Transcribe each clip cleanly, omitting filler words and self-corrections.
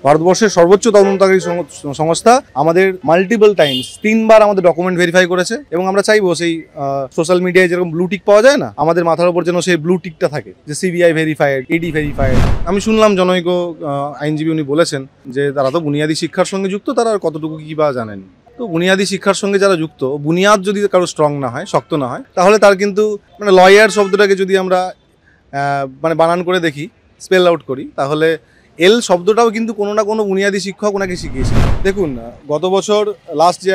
ভারতবর্ষের সর্বোচ্চ তদন্তকারী সংস্থা আমাদের মাল্টিপল টাইমস 3 বার আমাদের ডকুমেন্ট ভেরিফাই করেছে এবং আমরা চাইবো সেই সোশ্যাল মিডিয়ায় যেরকম ব্লু টিক পাওয়া যায় না, আমাদের মাথার উপর যেন সেই ব্লু টিকটা থাকে, যে সিবিআই ভেরিফাইড, ইডি ভেরিফাইড। আমি শুনলাম জনৈক আইনজীবী উনি বলেছেন যে তারা তো বুনিয়াদী শিক্ষার সঙ্গে যুক্ত, তারা আর কতটুকু কি বা জানেন। তো বুনিয়াদী শিক্ষার সঙ্গে যারা যুক্ত, বুনিয়াদ যদি কারো স্ট্রং না হয়, শক্ত না হয়, তাহলে তার কিন্তু মানে লয়ার শব্দটাকে যদি আমরা মানে বানান করে দেখি, স্পেল আউট করি, তাহলে এল শব্দটাও কিন্তু কোনো না কোনো বুনিয়াদী শিক্ষক ওনাকে শিখিয়েছে। দেখুন, গত বছর লাস্ট যে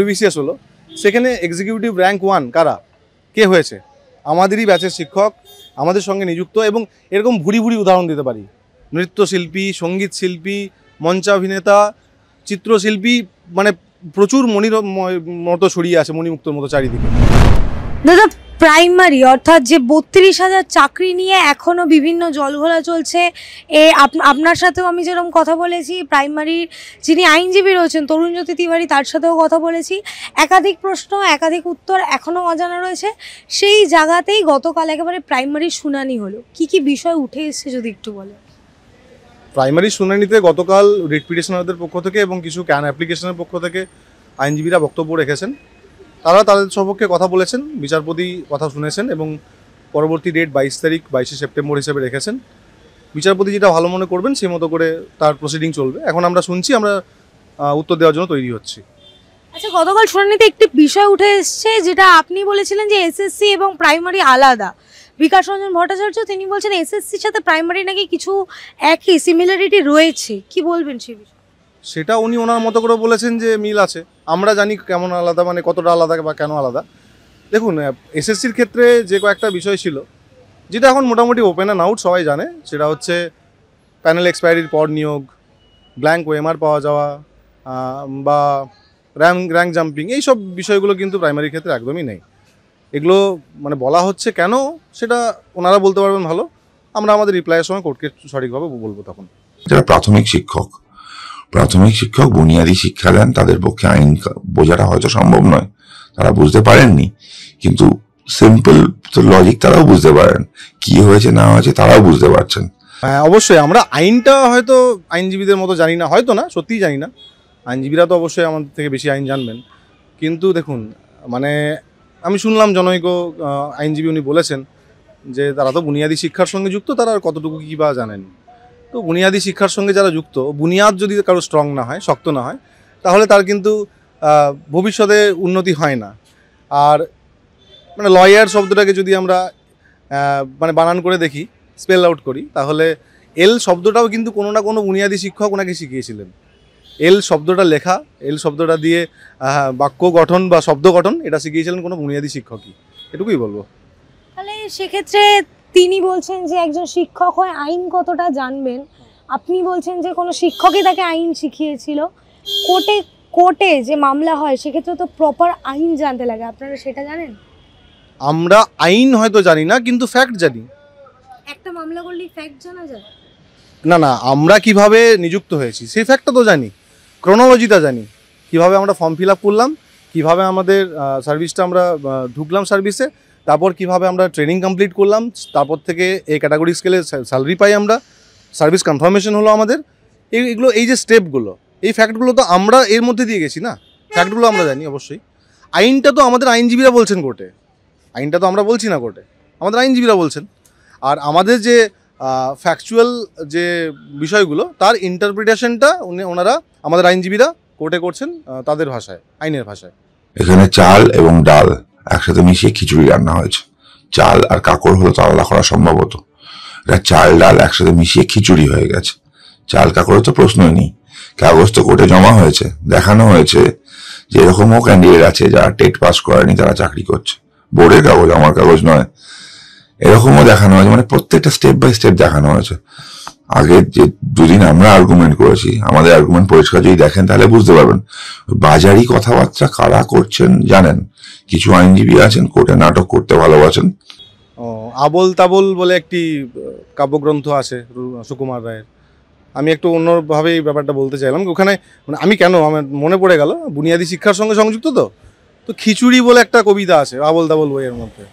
WBCS হলো, সেখানে এক্সিকিউটিভ র্যাঙ্ক 1 কারা, কে হয়েছে? আমাদেরই ব্যাচের শিক্ষক, আমাদের সঙ্গে নিযুক্ত। এবং এরকম ভুরি ভুরি উদাহরণ দিতে পারি। নৃত্যশিল্পী, সঙ্গীত শিল্পী, মঞ্চাভিনেতা, চিত্রশিল্পী, মানে প্রচুর মণির মতো ছড়িয়ে আছে, মণিমুক্তর মতো চারিদিকে। দাদা, প্রাইমারি অর্থাৎ যে 32,000 চাকরি নিয়ে এখনও বিভিন্ন জলঘোলা চলছে, আপনার সাথেও আমি যেরকম কথা বলেছি, প্রাইমারির যিনি আইনজীবী রয়েছেন তরুণজ্যোতি তিওয়ারি, তার সাথেও কথা বলেছি, একাধিক প্রশ্ন একাধিক উত্তর এখনও অজানা রয়েছে। সেই জায়গাতেই গতকাল একেবারে প্রাইমারির শুনানি হলো, কি কি বিষয় উঠে এসছে যদি একটু বলে। প্রাইমারি শুনানিতে গতকাল রিট পিটিশনারদের পক্ষ থেকে এবং কিছু ক্যান অ্যাপ্লিকেশনের পক্ষ থেকে আইনজীবীরা বক্তব্য রেখেছেন। তারা তাদের সপক্ষে কথা বলেছেন, বিচারপতি কথা শুনেছেন এবং পরবর্তী ডেট 22 তারিখ 22শে সেপ্টেম্বর হিসেবে রেখেছেন। বিচারপতি যেটা ভালো মনে করবেন সেই মতো করে তার প্রসিডিং চলবে। এখন আমরা শুনছি, আমরা উত্তর দেওয়ার জন্য তৈরি হচ্ছি। আচ্ছা, গতকাল শুনানিতে একটি বিষয় উঠে এসছে, যেটা আপনি বলেছিলেন যে এসএসসি এবং প্রাইমারি আলাদা। বিকাশ রঞ্জন ভট্টাচার্য তিনি বলছেন এসএসসির সাথে প্রাইমারি নাকি কিছু একই সিমিলারিটি রয়েছে, কি বলবেন সে বিষয়ে? সেটা উনি ওনার মতো করে বলেছেন যে মিল আছে। আমরা জানি কেমন আলাদা, মানে কতটা আলাদা বা কেন আলাদা। দেখুন, এসএসসির ক্ষেত্রে যে কয়েকটা বিষয় ছিল, যেটা এখন মোটামুটি ওপেন অ্যান্ড আউট, সবাই জানে, সেটা হচ্ছে প্যানেল এক্সপায়ারির পর নিয়োগ, ব্ল্যাঙ্ক ওএমআর পাওয়া যাওয়া, বা র্যাঙ্ক জাম্পিং, এইসব বিষয়গুলো কিন্তু প্রাইমারির ক্ষেত্রে একদমই নেই। এগুলো মানে বলা হচ্ছে কেন, সেটা ওনারা বলতে পারবেন ভালো। আমরা আমাদের রিপ্লাইয়ের সময় কোর্টকে সঠিকভাবে বলবো। তখন যারা প্রাথমিক শিক্ষক বুনিয়াদী শিক্ষা দেন, তাদের পক্ষে আইন বোঝাটা হয়তো সম্ভব নয়, তারা বুঝতে পারেননি, কিন্তু সিম্পল লজিক তারাও বুঝতে পারেন, কি হয়েছে না হয়েছে তারাও বুঝতে পারছেন। হ্যাঁ, অবশ্যই আমরা আইনটা হয়তো আইনজীবীদের মতো জানি না, হয়তো না, সত্যিই জানি না। আইনজীবীরা তো অবশ্যই আমাদের থেকে বেশি আইন জানবেন। কিন্তু দেখুন, মানে আমি শুনলাম জনৈক আইনজীবী উনি বলেছেন যে তারা তো বুনিয়াদী শিক্ষার সঙ্গে যুক্ত, তারা আর কতটুকু কী বা জানেন। তো বুনিয়াদী শিক্ষার সঙ্গে যারা যুক্ত, বুনিয়াদ যদি কারো স্ট্রং না হয়, শক্ত না হয়, তাহলে তার কিন্তু ভবিষ্যতে উন্নতি হয় না। আর মানে লয়ার শব্দটাকে যদি আমরা মানে বানান করে দেখি, স্পেল আউট করি, তাহলে এল শব্দটাও কিন্তু কোনো না কোনো বুনিয়াদী শিক্ষক ওনাকে শিখিয়েছিলেন। এল শব্দটা লেখা, এল শব্দটা দিয়ে বাক্য গঠন বা শব্দ গঠন, এটা শিখিয়েছিলেন কোনো বুনিয়াদী শিক্ষকই, এটুকুই বলবো। তাহলে সেক্ষেত্রে তিনি বলছেন যে একজন শিক্ষক হয়ে আইন কতটা জানবেন, আপনি বলছেন যে কোনো শিক্ষকই তাকে আইন শিখিয়েছিল। কোর্টে যে মামলা হয় সেক্ষেত্রে তো প্রপার আইন জানতে লাগে, আপনারা সেটা জানেন? আমরা আইন হয়তো জানি না, কিন্তু ফ্যাক্ট জানি। একটা মামলা করলেই ফ্যাক্ট জানা যায় না, আমরা কিভাবে নিযুক্ত হয়েছি সেই ফ্যাক্টটা তো জানি, ক্রোনোলজিটা জানি, কিভাবে আমরা ফর্ম ফিল আপ করলাম, কীভাবে আমাদের সার্ভিসটা আমরা ঢুকলাম সার্ভিসে, তারপর কিভাবে আমরা ট্রেনিং কমপ্লিট করলাম, তারপর থেকে এই ক্যাটাগরি স্কেলে স্যালারি পাই, আমরা সার্ভিস কনফার্মেশন হলো আমাদের। এইগুলো, এই যে স্টেপগুলো, এই ফ্যাক্টগুলো তো আমরা এর মধ্যে দিয়ে গেছি না, ফ্যাক্টগুলো আমরা জানি অবশ্যই। আইনটা তো আমাদের আইনজীবীরা বলছেন কোর্টে, আইনটা তো আমরা বলছি না কোর্টে, আমাদের আইনজীবীরা বলছেন। আর আমাদের যে ফ্যাকচুয়াল যে বিষয়গুলো, তার ইন্টারপ্রিটেশনটা ওনারা আমাদের আইনজীবীরা কোর্টে করছেন তাদের ভাষায়, আইনের ভাষায়। এখানে চাল এবং ডাল একসাথে মিশিয়ে খিচুড়ি রান্না হয়েছে। চাল আর কাকড় হলো তো আলাদা করা সম্ভবত, এটা চাল ডাল একসাথে মিশিয়ে খিচুড়ি হয়ে গেছে। চাল কাকড়ের তো প্রশ্নই নেই। কাগজ তো কোর্টে জমা হয়েছে, দেখানো হয়েছে যে এরকমও ক্যান্ডিডেট আছে যারা টেট পাস করেনি, তারা চাকরি করছে। বোর্ডের কাগজ, আমার কাগজ নয়। এরকমও দেখানো হয়েছে, মানে প্রত্যেকটা স্টেপ বাই স্টেপ দেখানো হয়েছে। আগে যে দুদিন আমরা আর্গুমেন্ট করেছি, আমাদের আর্গুমেন্ট পরিষ্কার যদি দেখেন তাহলে বুঝতে পারবেন। বাজারি কথাবার্তা কারা করছেন জানেন, কিছু আইনজীবী আছেন কোর্টে নাটক করতে ভালোবাসেন। আবল তাবল বলে একটি কাব্যগ্রন্থ আছে সুকুমার রায়ের, আমি একটু অন্যভাবে এই ব্যাপারটা বলতে চাইলাম। ওখানে মানে আমি কেন, আমার মনে পড়ে গেল, বুনিয়াদী শিক্ষার সঙ্গে সংযুক্ত তো খিচুড়ি বলে একটা কবিতা আছে আবল তাবল বইয়ের মধ্যে,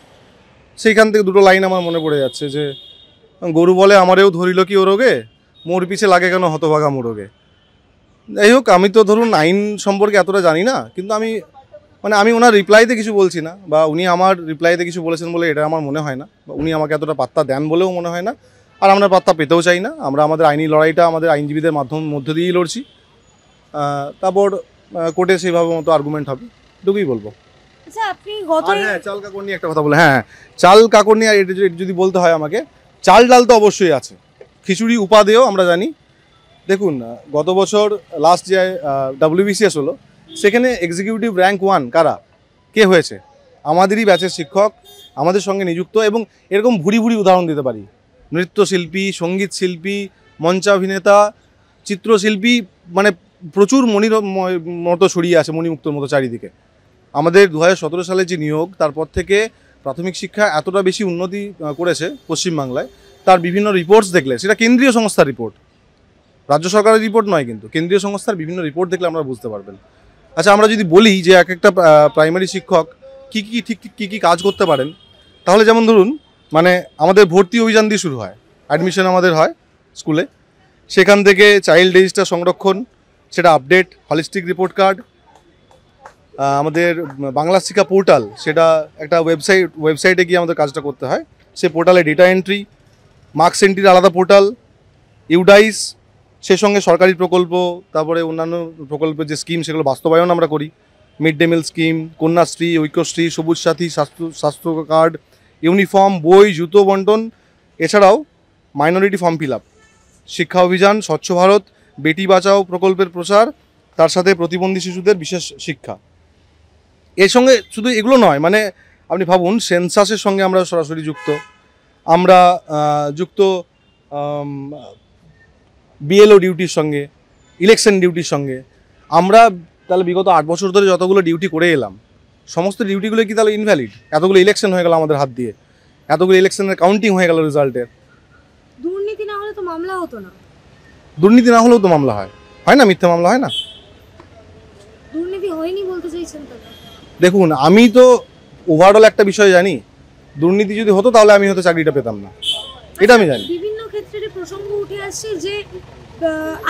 সেইখান থেকে দুটো লাইন আমার মনে পড়ে যাচ্ছে যে গরু বলে আমারেও ধরিল কি ও রোগে, মোর পিছে লাগে কেন হতভাগা মোড়কে। যাই হোক, আমি তো ধরুন আইন সম্পর্কে এতটা জানি না, কিন্তু আমি ওনার রিপ্লাইতে কিছু বলছি না, বা উনি আমার রিপ্লাইতে কিছু বলেছেন বলে এটা আমার মনে হয় না, বা উনি আমাকে এতটা পাত্তা দেন বলেও মনে হয় না, আর আমরা পাত্তা পেতেও চাই না। আমরা আমাদের আইনি লড়াইটা আমাদের আইনজীবীদের মধ্য দিয়েই লড়ছি। তারপর কোর্টে সেইভাবে মতো আর্গুমেন্ট হবে, এটুকুই বলবো। আচ্ছা, আপনি গত হ্যাঁ, চাল কাকড় নিয়ে একটা কথা বলে, হ্যাঁ চাল কাকড় নিয়ে এটা যদি বলতে হয় আমাকে, চাল ডাল তো অবশ্যই আছে, খিচুড়ি উপাদেয় আমরা জানি। দেখুন, গত বছর লাস্ট যে WBCS হলো, সেখানে এক্সিকিউটিভ র্যাঙ্ক 1 কারা, কে হয়েছে? আমাদেরই ব্যাচের শিক্ষক, আমাদের সঙ্গে নিযুক্ত, এবং এরকম ভুরি ভুরি উদাহরণ দিতে পারি। নৃত্যশিল্পী, সঙ্গীত শিল্পী, মঞ্চাভিনেতা, চিত্রশিল্পী, মানে প্রচুর মণির মতো ছড়িয়ে আছে, মণিমুক্তর মতো চারিদিকে। আমাদের 2017 সালে যে নিয়োগ, তারপর থেকে প্রাথমিক শিক্ষা এতটা বেশি উন্নতি করেছে পশ্চিমবাংলায়, তার বিভিন্ন রিপোর্টস দেখলে, সেটা কেন্দ্রীয় সংস্থার রিপোর্ট, রাজ্য সরকারের রিপোর্ট নয়, কিন্তু কেন্দ্রীয় সংস্থার বিভিন্ন রিপোর্ট দেখলে আমরা বুঝতে পারবেন। আচ্ছা, আমরা যদি বলি যে এক একটা প্রাইমারি শিক্ষক কী কী কাজ করতে পারেন, তাহলে যেমন ধরুন, মানে আমাদের ভর্তি অভিযান দিয়ে শুরু হয়, অ্যাডমিশন আমাদের হয় স্কুলে, সেখান থেকে চাইল্ড রেজিস্টার সংরক্ষণ, সেটা আপডেট, হলিস্টিক রিপোর্ট কার্ড, আমাদের বাংলা শিক্ষা পোর্টাল, সেটা একটা ওয়েবসাইটে গিয়ে আমাদের কাজটা করতে হয়, সে পোর্টালে ডেটা এন্ট্রি, মার্কস এন্ট্রির আলাদা পোর্টাল, ইউডাইস, সেই সঙ্গে সরকারি প্রকল্প, তারপরে অন্যান্য প্রকল্পের যে স্কিম সেগুলো বাস্তবায়ন আমরা করি, mid day meal scheme, Kanyashree, Aikyashree, সবুজ সাথী, স্বাস্থ্য কার্ড, ইউনিফর্ম, বই, জুতো বন্টন, এছাড়াও মাইনরিটি ফর্ম ফিল আপ, শিক্ষা অভিযান, স্বচ্ছ ভারত, বেটি বাঁচাও প্রকল্পের প্রচার, তার সাথে প্রতিবন্ধী শিশুদের বিশেষ শিক্ষা। এর সঙ্গে শুধু এগুলো নয়, মানে আপনি ভাবুন, সেন্সাসের সঙ্গে আমরা সরাসরি যুক্ত, আমরা যুক্ত BLO ডিউটির সঙ্গে, ইলেকশন ডিউটির সঙ্গে। আমরা তাহলে বিগত 8 বছর ধরে যতগুলো ডিউটি করে এলাম, সমস্ত ডিউটিগুলো কি তাহলে ইনভ্যালিড? এতগুলো ইলেকশন হয়ে গেল আমাদের হাত দিয়ে, এতগুলো ইলেকশনের কাউন্টিং হয়ে গেল রেজাল্টের। দুর্নীতি না হলে তো মামলা হতো না। দুর্নীতি না হলেও তো মামলা হয় না? মিথ্যে মামলা হয় না? দুর্নীতি হয়নি বলতে চাইছেন তো? দেখুন, আমি তো ওভারঅল একটা বিষয় জানি, দুর্নীতি যদি হতো তাহলে আমি হয়তো চাকরিটা পেতাম না, এটা আমি জানি। বিভিন্ন ক্ষেত্রে প্রসঙ্গ উঠে আসছে যে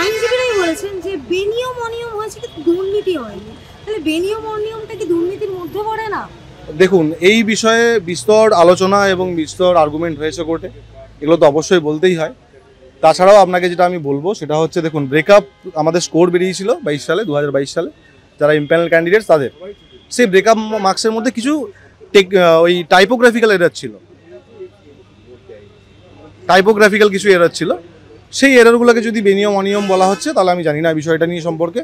আইনজীবীরাই বলেছেন যে বেনিয়ম অনিয়ম হয়েছে, কিন্তু দুর্নীতি হয়নি। তাহলে বেনিয়ম অনিয়মটা কি দুর্নীতির মধ্যে পড়ে না? দেখুন, এই বিষয়ে বিস্তর আলোচনা এবং বিস্তর আর্গুমেন্ট হয়েছে কোর্টে, এগুলো তো অবশ্যই বলতেই হয়। তাছাড়াও আপনাকে যেটা আমি বলবো সেটা হচ্ছে, দেখুন, ব্রেকআপ আমাদের স্কোর বেরিয়েছিল 2022 সালে, যারা ইম্প্যানেল ক্যান্ডিডেটস তাদের, সেই ব্রেকআপ মার্কসের মধ্যে কিছু ওই টাইপোগ্রাফিক্যাল এরর ছিল, কিছু এরর ছিল। সেই এররগুলোকে যদি বেনিয়ম অনিয়ম বলা হচ্ছে, তাহলে আমি জানি না বিষয়টা নিয়ে সম্পর্কে,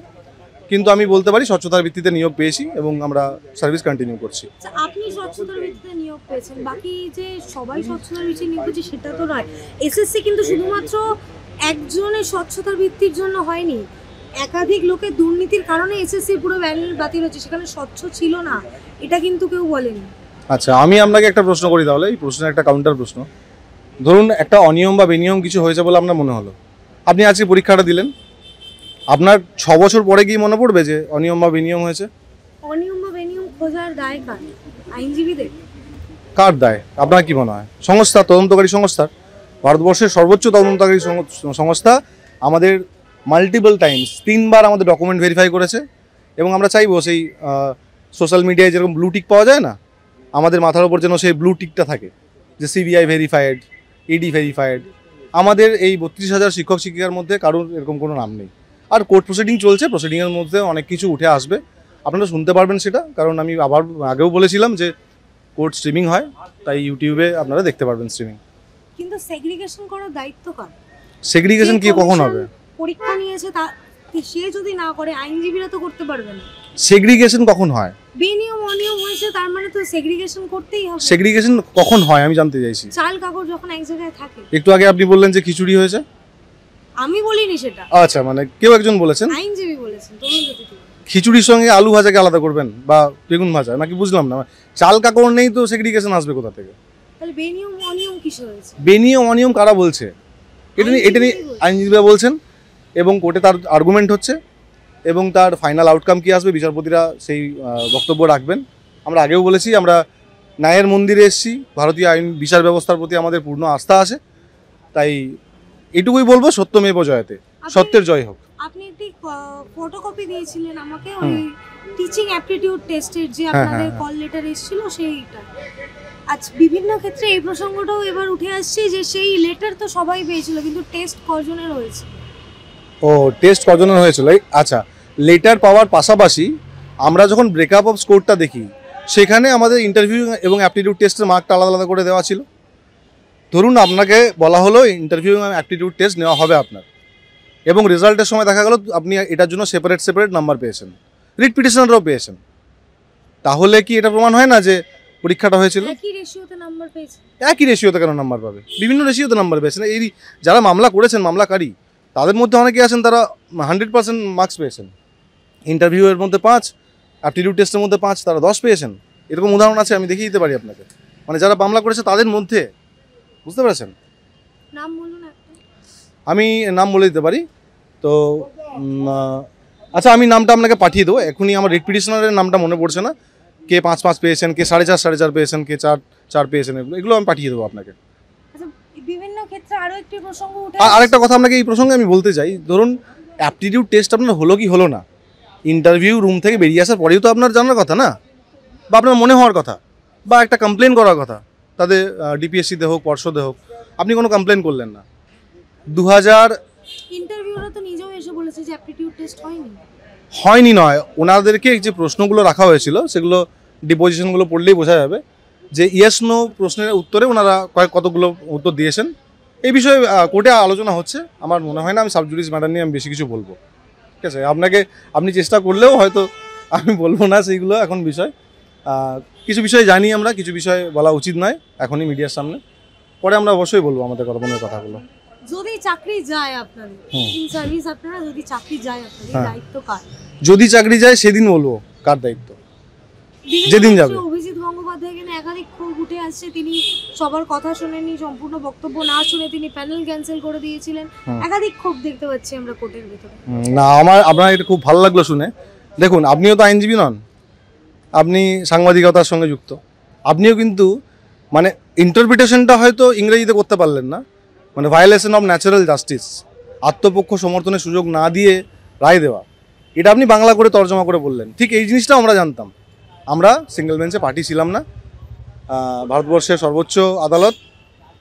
কিন্তু আমি বলতে পারি স্বচ্ছতার ভিত্তিতে নিয়োগ পেয়েছি এবং আমরা সার্ভিস কন্টিনিউ করছি। আপনি স্বচ্ছতার ভিত্তিতে নিয়োগ পেয়েছেন, বাকি যে সবাই স্বচ্ছতার ভিত্তিতে নিয়োগ পেয়েছে সেটা তো নয়। SSC কিন্তু শুধুমাত্র একজনের স্বচ্ছতার ভিত্তির জন্য হয়নি, একাধিক লোকের দুর্নীতির কারণে SSC পুরো প্যানেল বাতিল হচ্ছে, সেখানে স্বচ্ছ ছিল না, এটা কিন্তু কেউ বলেনি। আচ্ছা, আমি আপনাকে একটা প্রশ্ন করি, তাহলে এই প্রশ্নের একটা কাউন্টার প্রশ্ন। ধরুন, একটা অনিয়ম বা বেনিয়ম কিছু হয়েছে বলে আপনার মনে হলো, আপনি আজকে পরীক্ষাটা দিলেন, আপনার 6 বছর পরে গিয়ে মনে পড়বে যে অনিয়ম বা বেনিয়ম হয়েছে? অনিয়ম বা বেনিয়ম খোঁজার দায় কার? আইনজীবীদের? কার দায় আপনার কি মনে হয়? সংস্থা, তদন্তকারী সংস্থার। ভারতবর্ষের সর্বোচ্চ তদন্তকারী সংস্থা আমাদের মাল্টিপল টাইমস 3 বার আমাদের ডকুমেন্ট ভেরিফাই করেছে, এবং আমরা চাইবো সেই সোশ্যাল মিডিয়ায় যেরকম ব্লু টিক পাওয়া যায় না, আমাদের মাথার উপর যেন সেই ব্লু টিকটা থাকে, যে CBI ভেরিফাইড, ED ভেরিফাইড। আমাদের এই 32,000 শিক্ষক শিক্ষিকার মধ্যে কারোর এরকম কোনো নাম নেই। আর কোর্ট প্রসিডিং চলছে, প্রসিডিংয়ের মধ্যে অনেক কিছু উঠে আসবে, আপনারা শুনতে পারবেন সেটা, কারণ আমি আবার আগেও বলেছিলাম যে কোর্ট স্ট্রিমিং হয়, তাই ইউটিউবে আপনারা দেখতে পারবেন স্ট্রিমিং। কিন্তু সেগ্রিগেশন করার দায়িত্ব কার? সেগ্রিগেশন কি কখন হবে? পরীক্ষা নিয়েছে তা সে যদি না করে, আইনজীবীরা তো করতে পারবে না। সেগ্রিগেশন কখন হয়? বেনিয়ম অনিয়ম হয়েছে, তার মানে তো সেগ্রিগেশন করতেই হবে। সেগ্রিগেশন কখন হয় আমি জানতে চাইছি। চাল কাপড় যখন এক জায়গায় থাকে। একটু আগে আপনি বললেন যে খিচুড়ি হয়েছে। আমি বলিনি সেটা, আচ্ছা, মানে কেউ একজন বলেছেন, আইনজীবী বলেছেন। তরুণ জ্যোতি খিচুড়ির সঙ্গে আলু ভাজাকে আলাদা করবেন বা বেগুন ভাজা, নাকি বুঝলাম না। চাল কাকড় নেই তো সেগ্রিগেশন আসবে কোথা থেকে? তাহলে বেনিয়ম অনিয়ম কিসে হয়েছে? বেনিয়ম অনিয়ম কারা বলছে? এটা নিয়ে আইনজীবীরা বলছেন, এবং কোর্টে তার আর্গুমেন্ট হচ্ছে, এবং তার ফাইনাল আউটকাম কি আসবে বিচারপতিরা সেই বক্তব্য রাখবেন। আমরা আগেও বলেছি, আমরা ন্যায়ের মন্দিরে এসেছি, ভারতীয় আইন বিচার ব্যবস্থার প্রতি আমাদের পূর্ণ আস্থা আছে, তাই এটুকুই বলবো, সত্যমেব জয়তে, সত্যের জয় হোক। আপনি একটি ফটোকপি দিয়েছিলেন আমাকে ওই টিচিং অ্যাপটিটিউড টেস্টের, যে আপনাদের কল লেটার এসেছিল সেইটা। আচ্ছা, বিভিন্ন ক্ষেত্রে এই প্রসঙ্গটাও এবার উঠে আসছে যে সেই লেটার তো সবাই পেয়েছিল, কিন্তু টেস্ট কজনের হয়েছে? ও, টেস্ট কজনের হয়েছিল? আচ্ছা, লেটার পাওয়ার পাশাপাশি আমরা যখন ব্রেকআপ অফ স্কোরটা দেখি, সেখানে আমাদের ইন্টারভিউ এবং অ্যাপটিটিউড টেস্টের মার্কটা আলাদা আলাদা করে দেওয়া ছিল। ধরুন আপনাকে বলা হলো ইন্টারভিউ এবং অ্যাপটিটিউড টেস্ট নেওয়া হবে আপনার, এবং রেজাল্টের সময় দেখা গেল আপনি এটার জন্য সেপারেট নাম্বার পেয়েছেন, রিট পিটিশনারও পেয়েছেন, তাহলে কি এটা প্রমাণ হয় না যে পরীক্ষাটা হয়েছিল? একই রেশিওতে নাম্বার পেয়েছে? একই রেশিওতে কেন নাম্বার পাবে? বিভিন্ন রেশিওতে নাম্বার পেয়েছেন। এই যারা মামলা করেছেন, মামলাকারী, তাদের মধ্যে অনেকে আছেন তারা 100% মার্কস পেয়েছেন। ইন্টারভিউয়ের মধ্যে 5, অ্যাপটিটিউড টেস্টের মধ্যে 5, তারা 10 পেয়েছেন। এরকম উদাহরণ আছে, আমি দেখিয়ে দিতে পারি আপনাকে। মানে যারা মামলা করেছে তাদের মধ্যে, বুঝতে পেরেছেন? নাম বলুন একটা। আমি নাম বলে দিতে পারি। তো আচ্ছা, আমি নামটা আপনাকে পাঠিয়ে দেবো এখনই। আমার রিট পিটিশনারের নামটা মনে পড়ছে না, কে 5 পেয়েছেন, কে 4.5 পেয়েছেন, কে 4 পেয়েছেন, এগুলো আমি পাঠিয়ে দেবো আপনাকে। আচ্ছা, বিভিন্ন ক্ষেত্রে আরো একটি প্রসঙ্গ উঠে আরেকটা কথা আপনাকে এই প্রসঙ্গে আমি বলতে চাই, ধরুন অ্যাপটিটিউড টেস্ট আপনার হলো কি হলো না, ইন্টারভিউ রুম থেকে বেরিয়ে আসার পরেও তো আপনার জানার কথা না, বা আপনার মনে হওয়ার কথা, বা একটা কমপ্লেন করার কথা তাদের, ডিপিএসসিতে হোক, পর্ষদে হোক। আপনি কোনো কমপ্লেন করলেন না। 2000 ইন্টারভিউরা তো নিজেও এসে বলেছে যে অ্যাপটিটিউড টেস্ট হয়নি নয়, ওনাদেরকে যে প্রশ্নগুলো রাখা হয়েছিল সেগুলো ডিপোজিশনগুলো পড়লেই বোঝা যাবে যে ইয়েস নো প্রশ্নের উত্তরে ওনারা কতগুলো উত্তর দিয়েছেন। এই বিষয়ে কোর্টে আলোচনা হচ্ছে। আমার মনে হয় না আমি সাবজুডিস ম্যাটার নিয়ে আমি বেশি কিছু বলবো, ঠিক আছে? আপনি চেষ্টা করলেও হয়তো আমি বলবো না সেইগুলো এখন বিষয়। কিছু বিষয় জানি আমরা, কিছু বিষয় বলা উচিত নয় এখনই মিডিয়ার সামনে। পরে আমরা অবশ্যই বলবো আমাদের মনের কথাগুলো। যদি চাকরি যায় আপনাদের, ইন সার্ভিস আপনারা যদি চাকরি যায় আপনাদের, দায়িত্ব কার? যদি চাকরি যায় সেদিন বলবো কার দায়িত্ব, যেদিন যাবে। অভিজিৎ গঙ্গোপাধ্যায় এখানে একাধিক ক্ষোভ উঠে আসছে, তিনি সবার কথা শুনেননি, সম্পূর্ণ বক্তব্য না শুনে তিনি প্যানেল ক্যান্সেল করে দিয়েছিলেন। একাধিক ক্ষোভ দেখতে পাচ্ছি আমরা কোর্টের ভিতরে। না, আপনার এটা খুব ভালো লাগলো শুনে। দেখুন, আপনিও তো আইনজীবী নন, আপনি সাংবাদিকতার সঙ্গে যুক্ত। আপনিও কিন্তু মানে ইন্টারপ্রিটেশনটা হয়তো ইংরেজিতে করতে পারলেন না, মানে ভায়োলেশন অফ ন্যাচারাল জাস্টিস, আত্মপক্ষ সমর্থনের সুযোগ না দিয়ে রায় দেওয়া, এটা আপনি বাংলা করে তর্জমা করে বললেন। ঠিক এই জিনিসটাও আমরা জানতাম। আমরা সিঙ্গেল বেঞ্চে পার্টি ছিলাম না। ভারতবর্ষের সর্বোচ্চ আদালত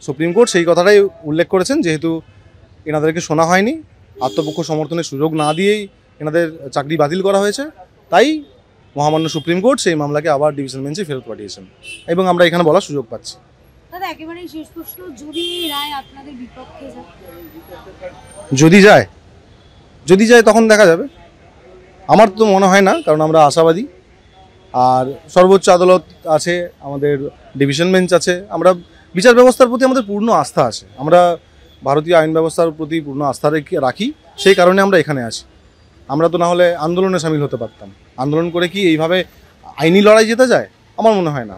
সুপ্রিম কোর্ট সেই কথাটাই উল্লেখ করেছেন, যেহেতু এনাদেরকে শোনা হয়নি, আত্মপক্ষ সমর্থনের সুযোগ না দিয়েই এনাদের চাকরি বাতিল করা হয়েছে, তাই মহামান্য সুপ্রিম কোর্ট সেই মামলাকে আবার ডিভিশন বেঞ্চে ফেরত পাঠিয়েছেন, এবং আমরা এখানে বলার সুযোগ পাচ্ছি। দাদা, একেবারেই শেষ প্রশ্ন, যদি এই রায় আপনাদের বিপক্ষে যায়? যদি যায় তখন দেখা যাবে। আমার তো মনে হয় না, কারণ আমরা আশাবাদী। আর সর্বোচ্চ আদালত আছে, আমাদের ডিভিশন বেঞ্চ আছে, আমরা বিচার ব্যবস্থার প্রতি আমাদের পূর্ণ আস্থা আছে। আমরা ভারতীয় আইন ব্যবস্থার প্রতি পূর্ণ আস্থা রাখি, সেই কারণে আমরা এখানে আছি। আমরা তো না হলে আন্দোলনে সামিল হতে পারতাম। আন্দোলন করে কি এইভাবে আইনি লড়াই জেতা যায়? আমার মনে হয় না।